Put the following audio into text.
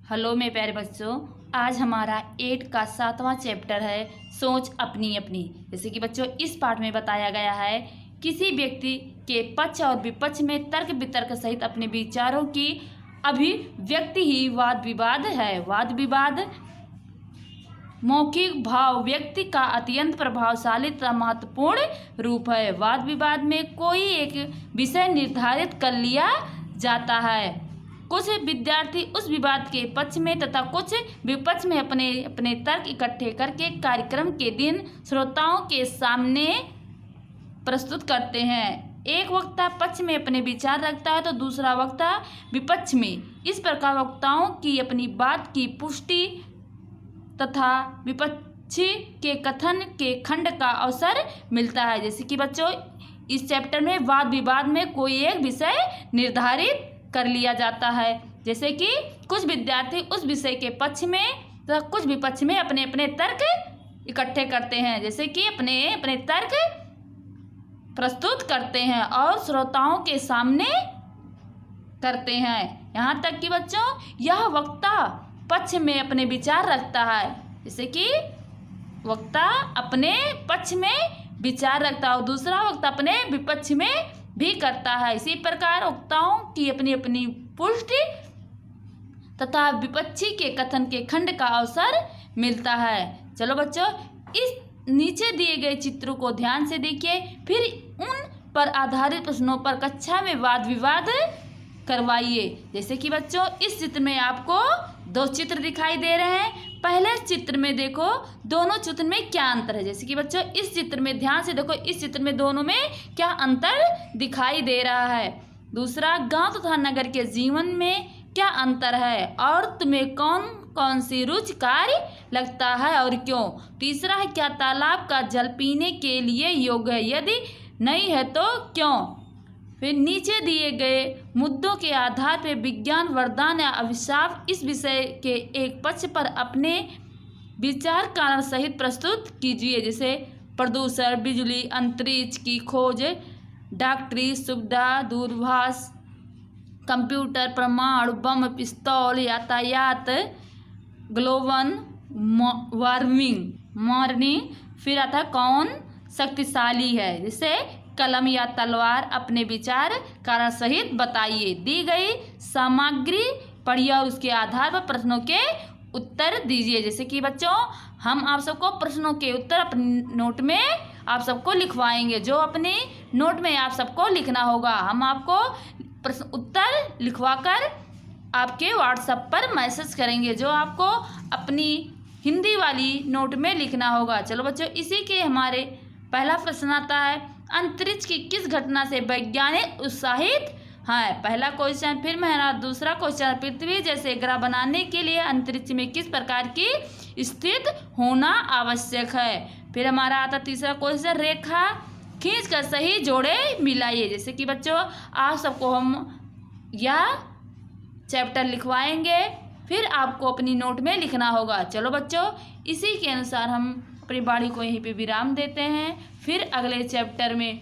Hello मेरे प्यारे बच्चों, आज हमारा 8 का 7वां चैप्टर है सोच अपनी अपनी। जैसे कि बच्चों इस पाठ में बताया गया है किसी व्यक्ति के पक्ष और विपक्ष में तर्क वितर्क सहित अपने विचारों की अभिव्यक्ति ही वाद विवाद है। वाद विवाद मौखिक भाव व्यक्ति का अत्यंत प्रभावशाली तथा महत्वपूर्ण रूप है। वाद विवाद में कोई एक विषय निर्धारित कर लिया जाता है। कुछ विद्यार्थी उस विवाद के पक्ष में तथा कुछ विपक्ष में अपने अपने तर्क इकट्ठे करके कार्यक्रम के दिन श्रोताओं के सामने प्रस्तुत करते हैं। एक वक्ता पक्ष में अपने विचार रखता है तो दूसरा वक्ता विपक्ष में। इस प्रकार वक्ताओं की अपनी बात की पुष्टि तथा विपक्षी के कथन के खंड का अवसर मिलता है। जैसे कि बच्चों इस चैप्टर में वाद विवाद में कोई एक विषय निर्धारित कर लिया जाता है। जैसे कि कुछ विद्यार्थी उस विषय के पक्ष में तथा कुछ विपक्ष में अपने अपने तर्क इकट्ठे करते हैं। जैसे कि अपने अपने तर्क प्रस्तुत करते हैं और श्रोताओं के सामने करते हैं। यहाँ तक कि बच्चों यह वक्ता पक्ष में अपने विचार रखता है। जैसे कि वक्ता अपने पक्ष में विचार रखता है और दूसरा वक्ता अपने विपक्ष में भी करता है। इसी प्रकार वक्ताओं की अपनी अपनी पुष्टि तथा विपक्षी के कथन के खंड का अवसर मिलता है। चलो बच्चों इस नीचे दिए गए चित्रों को ध्यान से देखिए, फिर उन पर आधारित प्रश्नों पर कक्षा में वाद विवाद करवाइए। जैसे कि बच्चों इस चित्र में आपको 2 चित्र दिखाई दे रहे हैं। पहले चित्र में देखो दोनों चित्र में क्या अंतर है। जैसे कि बच्चों इस चित्र में ध्यान से देखो, इस चित्र में दोनों में क्या अंतर दिखाई दे रहा है। दूसरा, गांव तथा नगर के जीवन में क्या अंतर है और तुम्हें कौन कौन सी रुचिकारी लगता है और क्यों। तीसरा है, क्या तालाब का जल पीने के लिए योग्य है, यदि नहीं है तो क्यों। फिर नीचे दिए गए मुद्दों के आधार पर विज्ञान वरदान या अभिशाप इस विषय के एक पक्ष पर अपने विचार कारण सहित प्रस्तुत कीजिए। जैसे प्रदूषण, बिजली, अंतरिक्ष की खोज, डॉक्टरी सुविधा, दूरभाष, कंप्यूटर, परमाणु बम, पिस्तौल, यातायात, ग्लोबल वार्मिंग। फिर आता कौन शक्तिशाली है। जैसे कलम या तलवार। अपने विचार कारण सहित बताइए। दी गई सामग्री पढ़िए और उसके आधार पर प्रश्नों के उत्तर दीजिए। जैसे कि बच्चों हम आप सबको प्रश्नों के उत्तर अपने नोट में आप सबको लिखवाएंगे। जो अपने नोट में आप सबको लिखना होगा, हम आपको प्रश्न उत्तर लिखवाकर आपके व्हाट्सएप पर मैसेज करेंगे, जो आपको अपनी हिंदी वाली नोट में लिखना होगा। चलो बच्चों इसी के हमारे पहला प्रश्न आता है, अंतरिक्ष की किस घटना से वैज्ञानिक उत्साहित है। पहला क्वेश्चन। फिर मेरा दूसरा क्वेश्चन, पृथ्वी जैसे ग्रह बनाने के लिए अंतरिक्ष में किस प्रकार की स्थित होना आवश्यक है। फिर हमारा आता तीसरा क्वेश्चन, रेखा खींचकर सही जोड़े मिलाइए। जैसे कि बच्चों आप सबको हम यह चैप्टर लिखवाएंगे, फिर आपको अपनी नोट में लिखना होगा। चलो बच्चों इसी के अनुसार हम अपनी वाणी को यहीं पे विराम देते हैं। फिर अगले चैप्टर में